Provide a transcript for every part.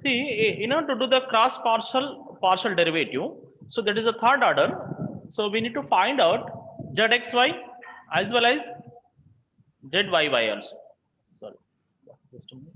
See, to do the cross partial derivative, so that is the third order. So we need to find out zxy as well as zyy also. Sorry, just a minute.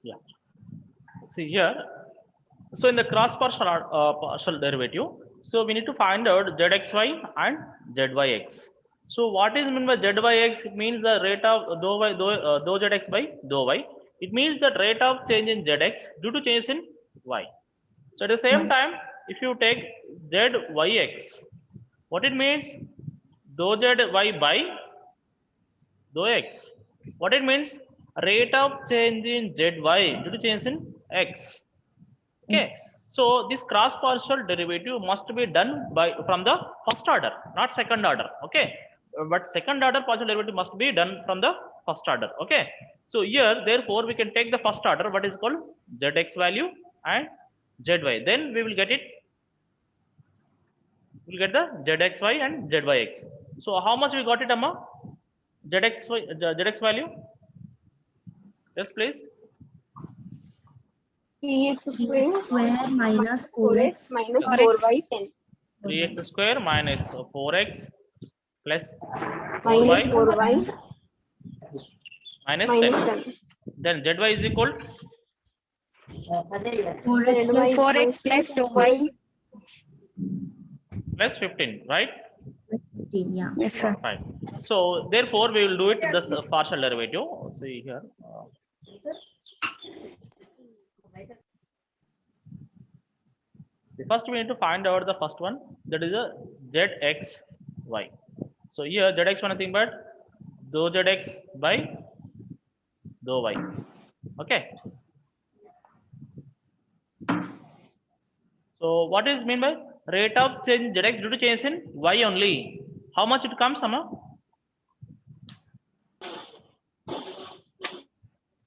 Yeah. See here. So in the cross partial derivative, so we need to find out zxy and zyx. So what is meant by zyx? It means the rate of dou zx by dou y. It means the rate of change in zx due to change in y. So at the same time, if you take zyx, what it means? Dou zy by dou x. What it means? Rate of change in zy due to change in x. Okay, so this cross partial derivative must be done from the first order, not second order. Okay, but second order partial derivative must be done from the first order. Okay, so here therefore we can take the first order, what is called zx value and zy. Then we will get it. We'll get the zxy and zyx. So how much we got it, Amma? Zx value. Yes, please. 3x square minus 4x 4x minus 4y 10 3x square minus 4x plus minus 4y 4y minus minus 10. 10. Then zy is equal 4x plus 4x plus 2y. plus 15, right? 15, yeah. Yes, sir. Right. So therefore we will do it this partial derivative. See here. First we need to find out the first one, that is a zxy. So here zx nothing but dou zx by dou y. Okay. So what is mean by rate of change zx due to change in y only? How much it comes, Amma?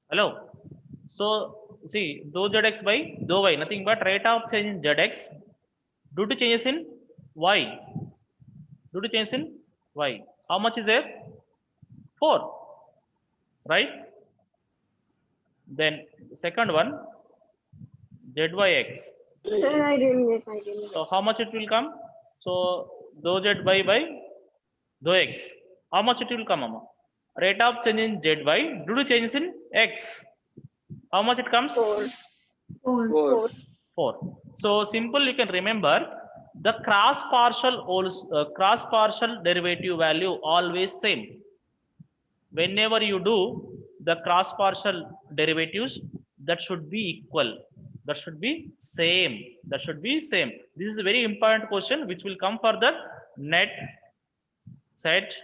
Hello. So see dou zx by dou y, nothing but rate of change in zx due to changes in y. Due to change in y. How much is there? 4. Right? Then second one zyx. Sir, I didn't get. So how much it will come? So dou zy by dou x. How much it will come, Amma? Rate of change in zy due to changes in x. How much it comes? 4. 4. 4. So simple, you can remember the cross partial derivative value always same. Whenever you do the cross partial derivatives, that should be equal. That should be same. That should be same. This is a very important question which will come for the NET, SET,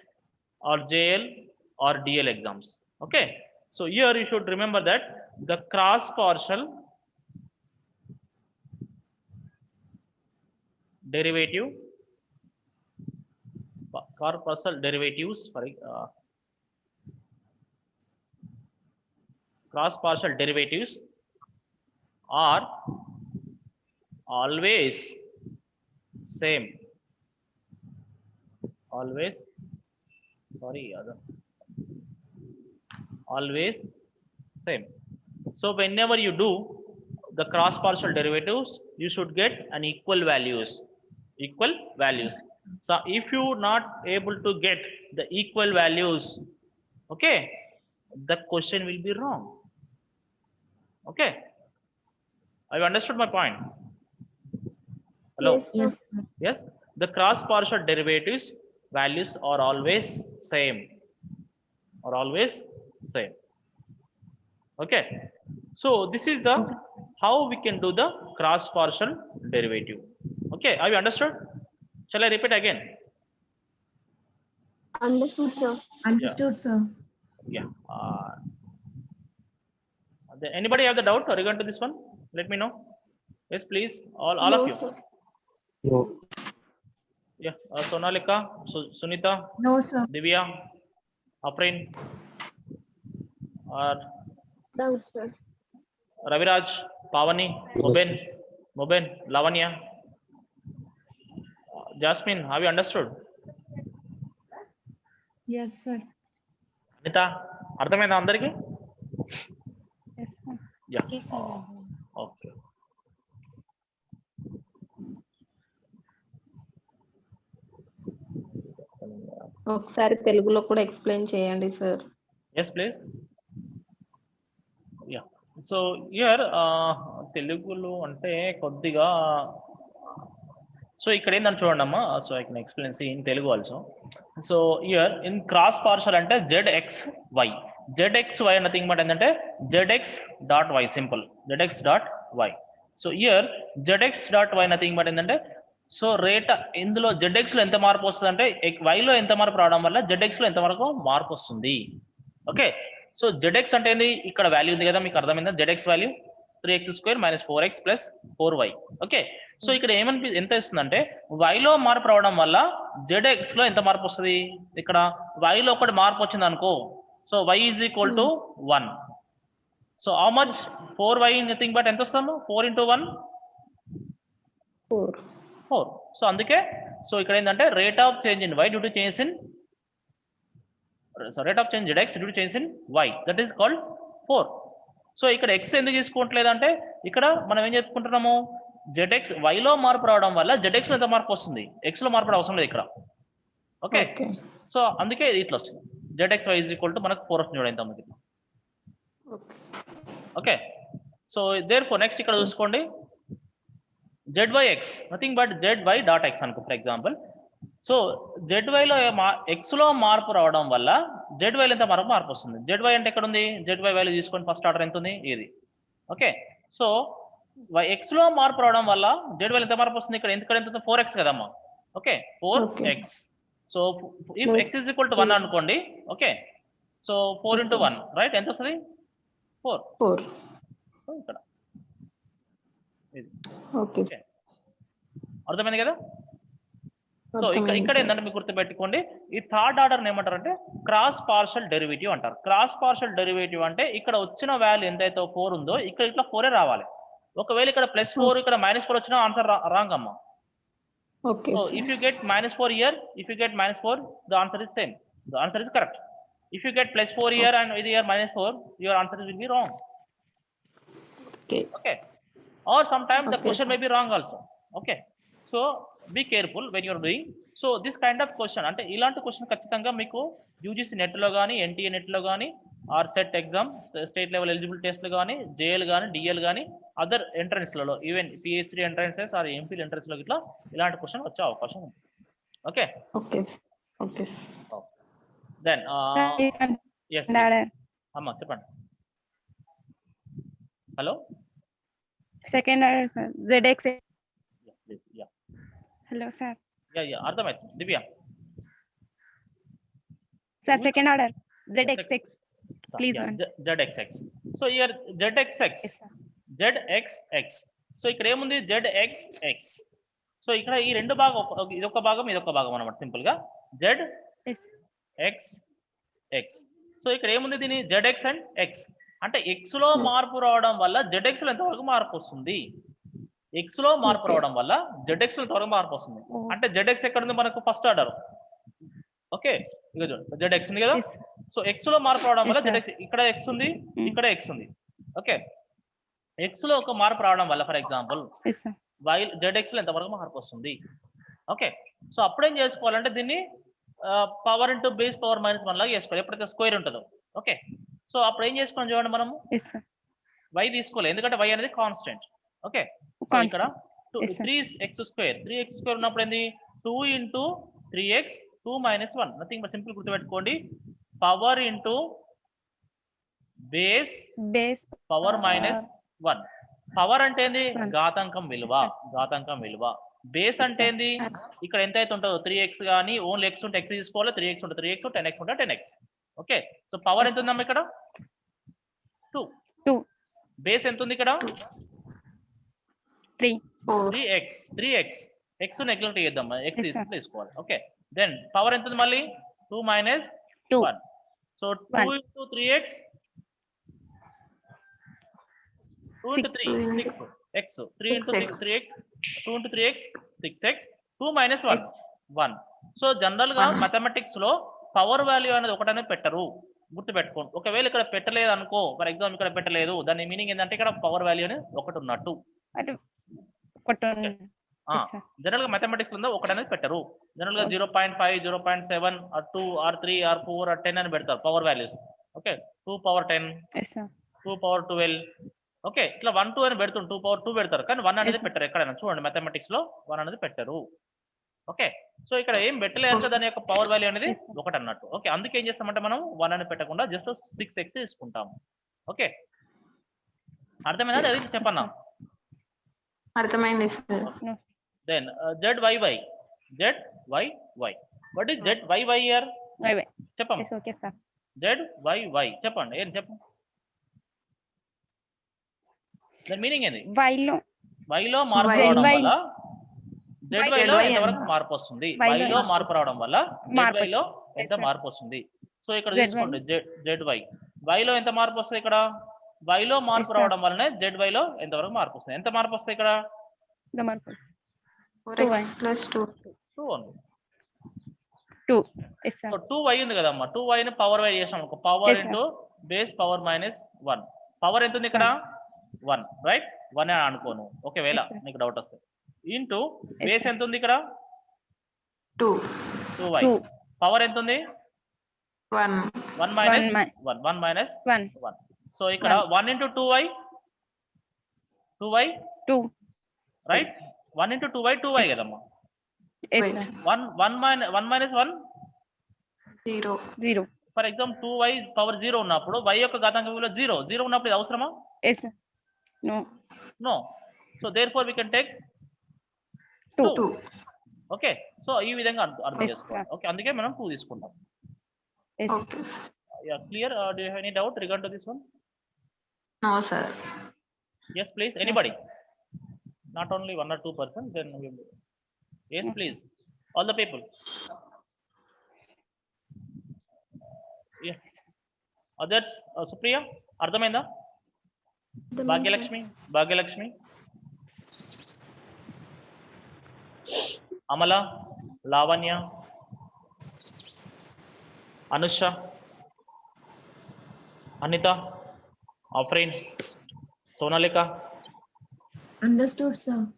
or JL or DL exams. Okay. So here you should remember that the cross partial derivative, partial derivatives, cross partial derivatives are always same. Always, sorry, always same. So whenever you do the cross partial derivatives, you should get an equal values. Equal values. So if you not able to get the equal values, okay, the question will be wrong. Okay. Have you understood my point? Hello? Yes. Yes. The cross partial derivatives values are always same. Are always same. Okay. So this is the how we can do the cross partial derivative. Okay, have you understood? Shall I repeat again? Understood, sir. Understood, sir. Yeah. Anybody have the doubt regarding to this one? Let me know. Yes, please. All No, of you. sir. No. Yeah. Sonalika, Sunita, No, sir. Divya, Afrin, or Doubt, sir. Raviraj, Pavani, Moben, Lavanya, Jasmine, have you understood? Yes, sir. Anita, అర్థమైందా అందరికి? Yes, sir. Yeah. Okay. ఒకసారి తెలుగులో కూడా explain చేయండి sir. Yes, please. Yeah. So here తెలుగులో అంటే కొద్దిగా so ఇక్కడ ఏంటంటే చూడండి అమ్మా. So I can explain in Telugu also. So year in cross partial అంటే ZXY. ZXY నథింగ్ బట్ ఏంటంటే ZX.Y simple. ZX.Y. So year ZX.Y nothing but ఏంటంటే సో రేట్ ఇందులో ZX లో ఎంత మార్పు వస్తుంది అంటే Y లో ఎంత మార్పు రావడం వల్ల ZX లో ఎంత వరకు మార్పు వస్తుంది. ఓకే. సో ZX అంటే ఏంది? ఇక్కడ వాల్యూ ఉంది కదా, మీకు అర్థమైందా? ZX value 3x² - 4x + 4y. Okay. So ఇక్కడ ఎంత ఇస్తుందంటే Y లో మార్పు రావడం వల్ల ZX లో ఎంత మార్పు వస్తుంది? ఇక్కడ Y లో ఒకటి మార్పు వచ్చింది అనుకో, so Y = 1. So how much 4y nothing but ఎంత వస్తాము? 4 × 1 4. సో అందుకే సో ఇక్కడ ఏంటంటే rate of change in Y due to change in rate of change ZX due to change in Y, that is called 4. So ఇక్కడ x ఎందుకు తీసుకోవట్లేదంటే ఇక్కడ మనం ఏం చెప్పుకుంటున్నాము? ZX Y లో మార్పు రావడం వల్ల ZX లో ఎంత మార్పు వస్తుంది? X లో మార్పు అవసరం లేదు ఇక్కడ. ఓకే. సో అందుకే ఇట్లా వచ్చింది. ZXY = మనకు 4 వస్తుంది చూడండి ఇంతమంది. ఓకే. సో దేర్ఫోర్ నెక్స్ట్ ఇక్కడ చూసుకోండి ZYX నథింగ్ బట్ ZY.X అనుకో ఫర్ ఎగ్జాంపుల్. సో ZY లో X లో మార్పు రావడం వల్ల ZY లో ఎంత మార్పు వస్తుంది? ZY అంటే ఎక్కడ ఉంది? ZY వాల్యూ తీసుకోండి. ఫస్ట్ ఆర్డర్ ఎంత ఉంది? ఇది. ఓకే. సో X లో మార్పు రావడం వల్ల ZY ఎంత మార్పు వస్తుంది? ఇక్కడ ఎంత 4x కదమ్మా. Okay. 4x. So if x = 1 అనుకోండి. ఓకే. సో 4 × 1 రైట్ ఎంత వస్తుంది? 4. సో ఇక్కడ ఇది. ఓకే. అర్థమైంది కదా? సో ఇక్కడ ఏంటంటే మీకు గుర్తుపెట్టుకోండి, ఈ థర్డ్ ఆర్డర్ ఏమంటారంటే క్రాస్ పార్షల్ డెరివేటివ్ అంటారు. క్రాస్ పార్షల్ డెరివేటివ్ అంటే ఇక్కడ వచ్చిన వాల్యూ ఎంతైతే 4 ఉందో ఇక్కడ ఇట్లా 4 రావాలి. ఒకవేళ ఇక్కడ +4 ఇక్కడ -4 వచ్చినా ఆన్సర్ రాంగ్ అమ్మా. Okay. So if you get -4 here, if you get -4, the answer is same. The answer is correct. If you get +4 here and with here -4, your answer will be wrong. Okay. Or sometimes the question may be wrong also. Okay. So be careful when you are doing. So this kind of question అంటే ఇలాంటి question ఖచ్చితంగా మీకు UGC net లో కానీ, NTA net లో కానీ, or set exam, state level eligible టెస్ట్లు కానీ, JL కానీ, DL కానీ, అదర్ ఎంట్రన్స్లలో even PhD entrances or MPhil entrance లో ఇట్లా ఇలాంటి క్వశ్చన్ వచ్చే అవకాశం ఉంది. ఓకే. దెన్ yes అమ్మా చెప్పండి. Hello. Second order sir ZX. Yeah. Hello sir. Yeah. అర్థమైంది Divya. Sir second order ZXX please. ZXX. So here ZXX. So ఇక్కడ ఏముంది? ZXX. సో ఇక్కడ ఈ రెండు భాగం, ఇదొక భాగం ఇదొక భాగం అన్నమాట సింపుల్ గా ZXX. సో ఇక్కడ ఏముంది? దీని ZX అండ్ X అంటే X లో మార్పు రావడం వల్ల ZX లో ఎంతవరకు మార్పు వస్తుంది? X లో మార్పు రావడం వల్ల ZX లో ఎంతవరకు మార్పు వస్తుంది అంటే ZX ఎక్కడ ఉంది మనకు? First order. ఓకే. ఇక చూడండి ZX ఉంది కదా. సో X లో మార్పు రావడం వల్ల ZX ఇక్కడ X ఉంది, ఇక్కడ X ఉంది. ఓకే. X లో ఒక మార్పు రావడం వల్ల ఫర్ ఎగ్జాంపుల్ ZX లో ఎంతవరకు మార్పు వస్తుంది? ఓకే. సో అప్పుడేం చేసుకోవాలంటే దీన్ని పవర్ ఇంటూ బేస్ పవర్ -1 లాగా చేసుకోవాలి ఎప్పుడైతే స్క్వేర్ ఉంటుందో. ఓకే. సో అప్పుడు ఏం చేసుకోవాలి చూడండి, మనము y తీసుకోవాలి ఎందుకంటే y అనేది కాన్స్టెంట్. ఓకే. సో ఇక్కడ 3x² ఉన్నప్పుడు ఏంది? 2 × 3x 2 - 1 నథింగ్ బట్ సింపుల్ గుర్తుపెట్టుకోండి, power into base power -1. Power అంటే ఏంది? ఘాతాంకం విలువ. బేస్ అంటే ఏంది ఇక్కడ ఎంత అయితే ఉంటుందో 3x కానీ ఓన్లీ x ఉంటే x తీసుకోవాలి 3x ఉంటే 3x 10x ఉంటే 10x ఓకే సో పవర్ ఎంత ఉందమ్మా ఇక్కడ 2 2 బేస్ ఎంత ఉంది ఇక్కడ 3 3x x నెగ్లెక్ట్ చేద్దాం x తీసుకోవాలి ఓకే దెన్ పవర్ ఎంత ఉంది మళ్ళీ 2 minus 2 1 so 2 into 3x 2 into 3 6 x 3 into 6 3x 2 into 3x 6x 2 minus 1 1 so general గా మ్యాథమెటిక్స్ లో పవర్ వాల్యూ అనేది ఒకటనే పెట్టరు గుర్తు పెట్టుకోండి ఒకవేళ ఇక్కడ పెట్టలేదు అనుకో ఫర్ ఎగ్జాంపుల్ ఇక్కడ పెట్టలేదు దాని మీనింగ్ ఏంటంటే ఇక్కడ పవర్ వాల్యూ అనేది ఒకటి ఉన్నట్టు అది ఒకటి జనరల్ గా మ్యాథమెటిక్స్ లో ఒకటి అనేది పెట్టరు జనరల్ గా 0.5 0.7 ఆర్ 2 ఆర్ 3 ఆర్ 4 ఆర్ 10 అని పెడతారు power values okay 2 power 10 2 power 12 okay ఇట్లా 1 2 అని పెడుతుంది 2 power 2 పెడతారు కానీ 1 అనేది పెట్టారు ఎక్కడైనా చూడండి మ్యాథమెటిక్స్ లో 1 అనేది పెట్టారు ఓకే సో ఇక్కడ ఏం పెట్టలేదు దాని యొక్క పవర్ వాల్యూ అనేది ఒకటి అన్నట్టు ఓకే అందుకే ఏం చేస్తామంటే మనం 1 అని పెట్టకుండా జస్ట్ 6x తీసుకుంటాం ఓకే అర్థమైందా అది చెప్పన్నా అర్థమైంది sir then ZYY what is ZYY here చెప్పండి ఓకే సార్ ZYY చెప్పండి ఏం చెప్పండి దాని మీనింగ్ ఏంది y లో మార్పు రావడం వల్ల ZY లో ఎంతవరకు మార్పు వస్తుంది y లో మార్పు రావడం వల్ల ZY లో ఎంత మార్పు వస్తుంది సో ఇక్కడ తీసుకోండి ZY y లో ఎంత మార్పు వస్తుంది ఇక్కడ y లో మార్పు రావడం వల్లనే ZY లో ఎంతవరకు మార్పు వస్తుంది ఎంత మార్పు వస్తుంది ఇక్కడ 4x plus 2 2 only 2 so 2y ఉంది కదమ్మా 2y ని పవర్ వై చేసాం అనుకో power into base power minus 1 power ఎంత ఉంది ఇక్కడ 1 రైట్ 1 అని అనుకోను ఒకవేళ నీకు డౌట్ వస్తే ఇంటూ బేస్ ఎంత ఉంది ఇక్కడ 2y పవర్ ఎంత ఉంది 1 minus 1 minus 1 సో ఇక్కడ 1 into 2y 2 right 1 into 2y 2y కదమ్మా 1 minus 1 0 for example 2y power 0 ఉన్నప్పుడు y యొక్క ఘాతాంక విలువ 0 ఉన్నప్పుడు ఇది అవసరమా no so therefore we can take 2 okay so ఈ విధంగా అర్థం చేసుకోవాలి ఓకే అందుకే మనం 2 తీసుకుంటాం yeah clear do you have any doubt regarding to this one no sir yes please anybody not only 1 or 2 person then yes please all the people yes others Supriya అర్థమైందా Bhagyalakshmi Amala Lavanya Anusha Anitha Afreen Sonalika Understood, sir.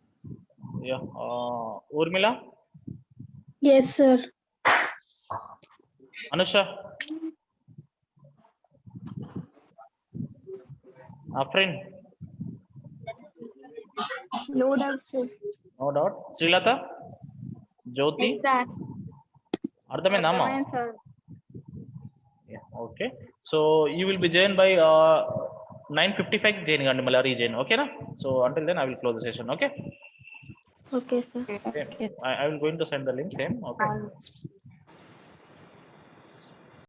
Yeah. Urmila? Yes, sir. Anusha? Afrin? No doubt, sir. No doubt. Srilata? Jyoti? Yes, sir. Ardhamainda amma? sir. Yeah, okay. So you will be joined by 9:55 join gandi mala rejoin okay na so until then I will close the session okay Okay, sir. I will going to send the link same okay